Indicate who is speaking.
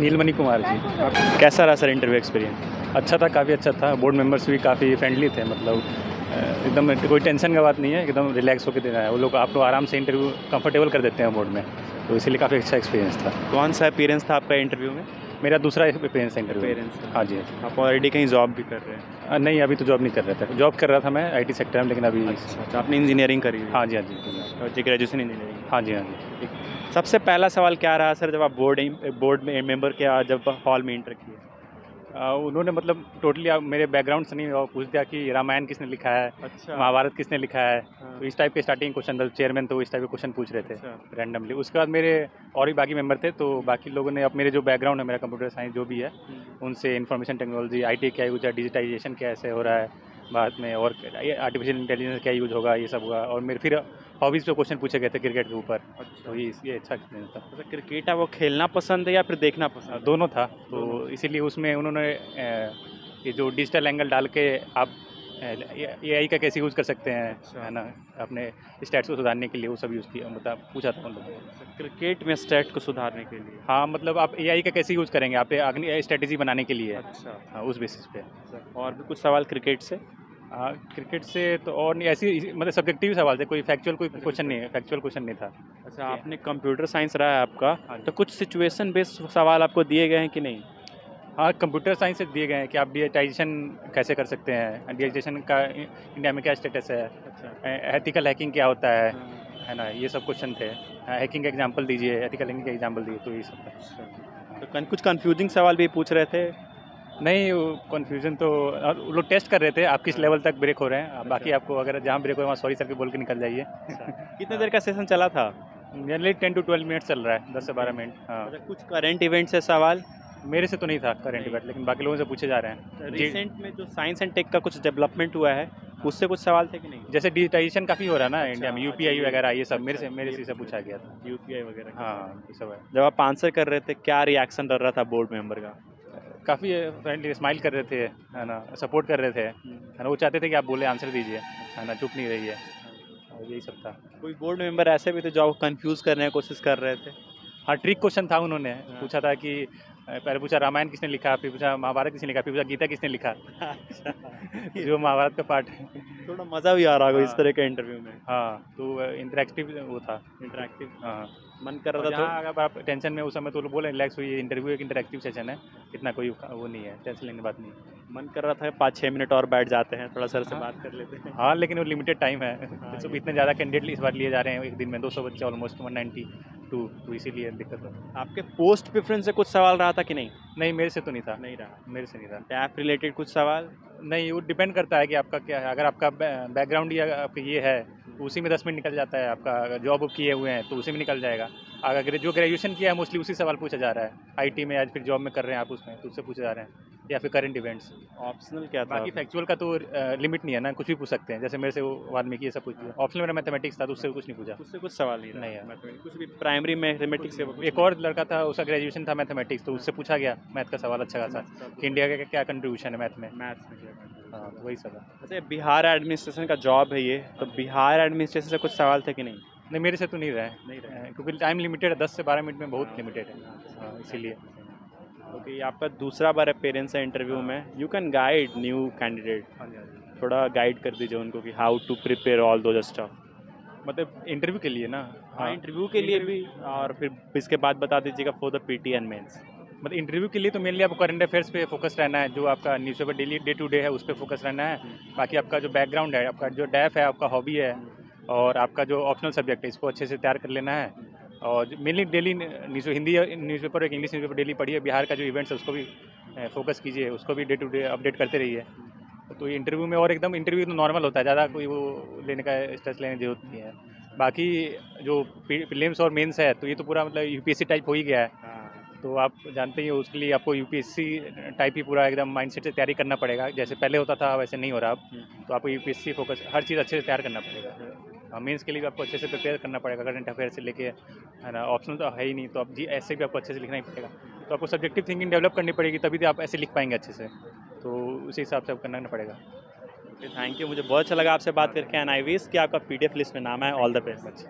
Speaker 1: नीलमणि कुमार जी।
Speaker 2: कैसा रहा sir interview experience?
Speaker 1: अच्छा था, काफ़ी अच्छा था। बोर्ड मेंबर्स भी काफ़ी फ्रेंडली थे, मतलब एकदम कोई टेंशन का बात नहीं है, एकदम रिलैक्स होकर देना है। वो लोग आपको आराम से इंटरव्यू कंफर्टेबल कर देते हैं बोर्ड में, तो इसीलिए काफ़ी अच्छा एक्सपीरियंस था।
Speaker 2: कौन सा अपीयरेंस था आपका इंटरव्यू में?
Speaker 1: मेरा दूसरा एक्सपीरियंस है इंटरव्यू।
Speaker 2: अपीयरेंस
Speaker 1: हाँ जी।
Speaker 2: आप ऑलरेडी कहीं जॉब भी कर रहे हैं?
Speaker 1: नहीं, अभी तो जॉब नहीं कर रहा था। जॉब कर रहा था मैं आईटी सेक्टर में, लेकिन अभी
Speaker 2: अच्छा, तो आपने इंजीनियरिंग करी हुई है?
Speaker 1: हाँ जी, हाँ जी।
Speaker 2: जी, ग्रेजुएशन इंजीनियरिंग।
Speaker 1: हाँ जी, हाँ जी।
Speaker 2: ठीक। सबसे पहला सवाल क्या रहा सर जब आप बोर्ड में मेंबर के जब हॉल में इंटर किए?
Speaker 1: उन्होंने मतलब टोटली मेरे बैकग्राउंड से नहीं, और पूछ दिया कि रामायण किसने लिखा है,
Speaker 2: अच्छा।
Speaker 1: महाभारत किसने लिखा है।
Speaker 2: हाँ।
Speaker 1: तो इस टाइप के स्टार्टिंग क्वेश्चन था, चेयरमैन तो इस टाइप के क्वेश्चन पूछ रहे थे
Speaker 2: अच्छा।
Speaker 1: रैंडमली। उसके बाद मेरे और भी बाकी मेंबर थे, तो बाकी लोगों ने अब मेरे जो बैकग्राउंड है, मेरा कंप्यूटर साइंस जो भी है, उनसे इंफॉर्मेशन टेक्नोलॉजी, आईटी क्या यूज है, डिजिटाइजेशन कैसे हो रहा है भारत में, और आर्टिफिशियल इंटेलिजेंस क्या यूज होगा, ये सब हुआ। और मेरे फिर हॉबीज़ पे क्वेश्चन पूछे गए थे क्रिकेट के ऊपर।
Speaker 2: अच्छा।
Speaker 1: तो ये अच्छा एक्सपीरियंस था।
Speaker 2: अच्छा, क्रिकेट आपको खेलना पसंद है या फिर देखना पसंद है?
Speaker 1: दोनों था, तो
Speaker 2: दोनों।
Speaker 1: इसीलिए उसमें उन्होंने ये जो डिजिटल एंगल डाल के आप एआई का कैसे यूज़ कर सकते हैं,
Speaker 2: अच्छा।
Speaker 1: है ना, अपने स्टैट्स को सुधारने के लिए, वो सब यूज़ किया, मतलब पूछा था उन लोगों ने।
Speaker 2: क्रिकेट में स्टैट को सुधारने के लिए?
Speaker 1: हाँ, मतलब आप एआई का कैसे यूज़ करेंगे आप अगली स्ट्रेटेजी बनाने के लिए।
Speaker 2: अच्छा।
Speaker 1: हाँ, उस बेसिस पे।
Speaker 2: और भी कुछ सवाल क्रिकेट से?
Speaker 1: हाँ, क्रिकेट से तो और नहीं, ऐसी मतलब सब्जेक्टिव सवाल थे, कोई फैक्चुअल कोई क्वेश्चन नहीं है, फैक्चुअल क्वेश्चन नहीं था।
Speaker 2: अच्छा, आपने कंप्यूटर साइंस रहा है आपका,
Speaker 1: हाँ जी।
Speaker 2: तो कुछ सिचुएशन बेस्ड सवाल आपको दिए गए हैं कि नहीं?
Speaker 1: हाँ, कंप्यूटर साइंस से दिए गए हैं कि आप डिजिटाइजेशन कैसे कर सकते हैं, डिजिटाइजेशन का इंडिया में क्या स्टेटस है,
Speaker 2: अच्छा।
Speaker 1: एथिकल हैकिंग क्या होता
Speaker 2: हाँ।
Speaker 1: है ना, ये सब क्वेश्चन थे। हैकिंग का एग्जांपल दीजिए, एथिकल हैकिंग का एग्जांपल दिए, तो ये सब था।
Speaker 2: अच्छा, तो कुछ कंफ्यूजिंग सवाल भी पूछ रहे थे?
Speaker 1: नहीं, वो कन्फ्यूज़न तो वो लोग टेस्ट कर रहे थे, आप किस
Speaker 2: हाँ।
Speaker 1: लेवल तक ब्रेक हो रहे हैं। बाकी
Speaker 2: अच्छा।
Speaker 1: आपको अगर जहाँ ब्रेक हो वहाँ सॉरी सर के बोल के निकल जाइए।
Speaker 2: अच्छा, कितने देर का सेशन चला था?
Speaker 1: जनरली 10 टू 12 मिनट चल रहा है, 10 से 12 मिनट। हाँ,
Speaker 2: अच्छा, कुछ करंट इवेंट से सवाल?
Speaker 1: मेरे से तो नहीं था करंट
Speaker 2: नहीं।
Speaker 1: इवेंट, लेकिन बाकी लोगों से पूछे जा रहे हैं जी।
Speaker 2: रिसेंट में जो साइंस एंड टेक का कुछ डेवलपमेंट हुआ है, उससे कुछ सवाल थे कि नहीं?
Speaker 1: जैसे डिजिटाइजेशन काफ़ी हो रहा है ना
Speaker 2: अच्छा,
Speaker 1: इंडिया में,
Speaker 2: अच्छा,
Speaker 1: यूपीआई
Speaker 2: ये
Speaker 1: वगैरह, ये सब
Speaker 2: अच्छा,
Speaker 1: मेरे
Speaker 2: ये
Speaker 1: से
Speaker 2: पूछा
Speaker 1: पूछा गया था।
Speaker 2: यूपीआई वगैरह के बारे में।
Speaker 1: हाँ, ये सब है।
Speaker 2: जब आप आंसर कर रहे थे, क्या रिएक्शन रह रहा था बोर्ड मेंबर का?
Speaker 1: काफ़ी फ्रेंडली स्माइल कर रहे थे, है ना, सपोर्ट कर रहे थे, है ना, वो चाहते थे कि आप बोले, आंसर दीजिए, है ना, चुप नहीं रहिए, और यही सब था।
Speaker 2: कोई बोर्ड मेंबर ऐसे भी थे जो आपको कंफ्यूज करने की कोशिश कर रहे थे?
Speaker 1: हाँ, ट्रिक क्वेश्चन था, उन्होंने
Speaker 2: हाँ।
Speaker 1: पूछा था कि पहले पूछा रामायण किसने लिखा, फिर पूछा महाभारत किसने लिखा, फिर पूछा गीता किसने लिखा।
Speaker 2: अच्छा।
Speaker 1: जो महाभारत का पार्ट है।
Speaker 2: थोड़ा मज़ा भी आ रहा होगा इस
Speaker 1: हाँ।
Speaker 2: तरह के इंटरव्यू में।
Speaker 1: हाँ, तो इंटरैक्टिव वो था।
Speaker 2: इंटरैक्टिव।
Speaker 1: हाँ,
Speaker 2: मन कर
Speaker 1: और
Speaker 2: रहा था
Speaker 1: जहाँ अगर आप टेंशन में उस समय, तो बोले रिलैक्स हुई, इंटरव्यू एक इंटरैक्टिव सेशन है, इतना कोई वो नहीं है, टेंशन लेने की बात नहीं है।
Speaker 2: मन कर रहा था 5-6 मिनट और बैठ जाते हैं, थोड़ा सर से
Speaker 1: हाँ।
Speaker 2: बात कर लेते हैं।
Speaker 1: हाँ, लेकिन वो लिमिटेड टाइम है।
Speaker 2: हाँ,
Speaker 1: सब
Speaker 2: ये
Speaker 1: इतने ज़्यादा कैंडिडेट इस बार लिए जा रहे हैं एक दिन में, 200 बच्चे ऑलमोस्ट 192, तो इसीलिए दिक्कत है।
Speaker 2: आपके पोस्ट प्रेफ़रेंस से कुछ सवाल रहा था कि नहीं?
Speaker 1: नहीं, मेरे से तो नहीं था।
Speaker 2: नहीं रहा।
Speaker 1: मेरे से नहीं था।
Speaker 2: टैप रिलेटेड कुछ सवाल?
Speaker 1: नहीं, वो डिपेंड करता है कि आपका क्या है। अगर आपका बैकग्राउंड ही आपका ये है, तो उसी में 10 मिनट निकल जाता है। आपका अगर जॉब किए हुए हैं, तो उसी में निकल जाएगा। अगर जो ग्रेजुएशन किया है, मोस्टली उसी सवाल पूछा जा रहा है। आईटी में या फिर जॉब में कर रहे हैं आप उसमें, तो उससे पूछे जा रहे हैं, या फिर करंट इवेंट्स।
Speaker 2: ऑप्शनल क्या था?
Speaker 1: बाकी फैक्चुअल का तो लिमिट नहीं है ना, कुछ भी पूछ सकते हैं। जैसे मेरे से वो वाल्मीकि ये सब पूछ लिया। ऑप्शनल मेरा मैथमेटिक्स था, तो उससे कुछ नहीं पूछा।
Speaker 2: उससे कुछ सवाल नहीं रहा?
Speaker 1: नहीं है।
Speaker 2: मैथमेटिक्स कुछ भी प्राइमरी मैथमेटिक्स से कुछ
Speaker 1: एक और लड़का था, उसका ग्रेजुएशन था मैथमेटिक्स, तो उससे पूछा गया मैथ का सवाल अच्छा खासा, कि इंडिया का क्या कंट्रीब्यूशन है मैथ में।
Speaker 2: मैथ्स में क्या?
Speaker 1: हाँ, तो वही सब है।
Speaker 2: अच्छा, बिहार एडमिनिस्ट्रेशन का जॉब है ये, तो बिहार एडमिनिस्ट्रेशन से कुछ सवाल थे कि नहीं?
Speaker 1: नहीं, मेरे से तो नहीं रहा है।
Speaker 2: नहीं रहे।
Speaker 1: क्योंकि टाइम लिमिटेड है, 10 से 12 मिनट में बहुत लिमिटेड है। हाँ, इसीलिए।
Speaker 2: ओके, ये आपका दूसरा बार अपीयरेंस है इंटरव्यू में। You can guide new candidate,
Speaker 1: हाँ जी, हाँ जी।
Speaker 2: थोड़ा गाइड कर दीजिए उनको कि how to prepare all those stuff.
Speaker 1: मतलब इंटरव्यू के लिए ना?
Speaker 2: हाँ, इंटरव्यू के लिए भी, और फिर इसके बाद बता दीजिएगा for the PT and mains.
Speaker 1: मतलब इंटरव्यू के लिए तो मेनली आपको करंट अफेयर्स पे फोकस रहना है, जो आपका newspaper daily day to day है, उस पर फोकस रहना है। बाकी आपका जो बैकग्राउंड है, आपका जो डैफ है, आपका हॉबी है, और आपका जो ऑप्शनल सब्जेक्ट है, इसको अच्छे से तैयार कर लेना है। और मेनली डेली हिंदी न्यूज़पेपर, एक इंग्लिश न्यूज़पेपर डेली पढ़िए। बिहार का जो इवेंट्स है उसको भी फोकस कीजिए, उसको भी डे टू डे अपडेट करते रहिए। तो ये इंटरव्यू में, और एकदम इंटरव्यू तो नॉर्मल होता है, ज़्यादा कोई वो लेने का स्ट्रेस लेने की जरूरत नहीं है। बाकी जो प्रीलिम्स और मेंस है, तो ये तो पूरा मतलब यूपीएससी टाइप हो ही गया है। तो आप जानते ही हो, उसके लिए आपको यूपीएससी टाइप ही पूरा एकदम माइंडसेट से तैयारी करना पड़ेगा। जैसे पहले होता था वैसे नहीं हो रहा अब। तो आपको यूपीएससी फोकस हर चीज़ अच्छे से तैयार करना पड़ेगा। मेंस के लिए भी आपको अच्छे से प्रिपेयर करना पड़ेगा, करंट अफेयर से लेके, है ना। ऑप्शनल तो है ही नहीं, तो अब जी ऐसे भी आपको अच्छे से लिखना ही पड़ेगा। तो आपको सब्जेक्टिव थिंकिंग डेवलप करनी पड़ेगी, तभी तो आप ऐसे लिख पाएंगे अच्छे से। तो उसी हिसाब से आपको करना पड़ेगा।
Speaker 2: ओके, थैंक यू, मुझे बहुत अच्छा लगा आपसे बात करके, एंड आई विश कि आपका पीडीएफ लिस्ट में नाम है। All the best.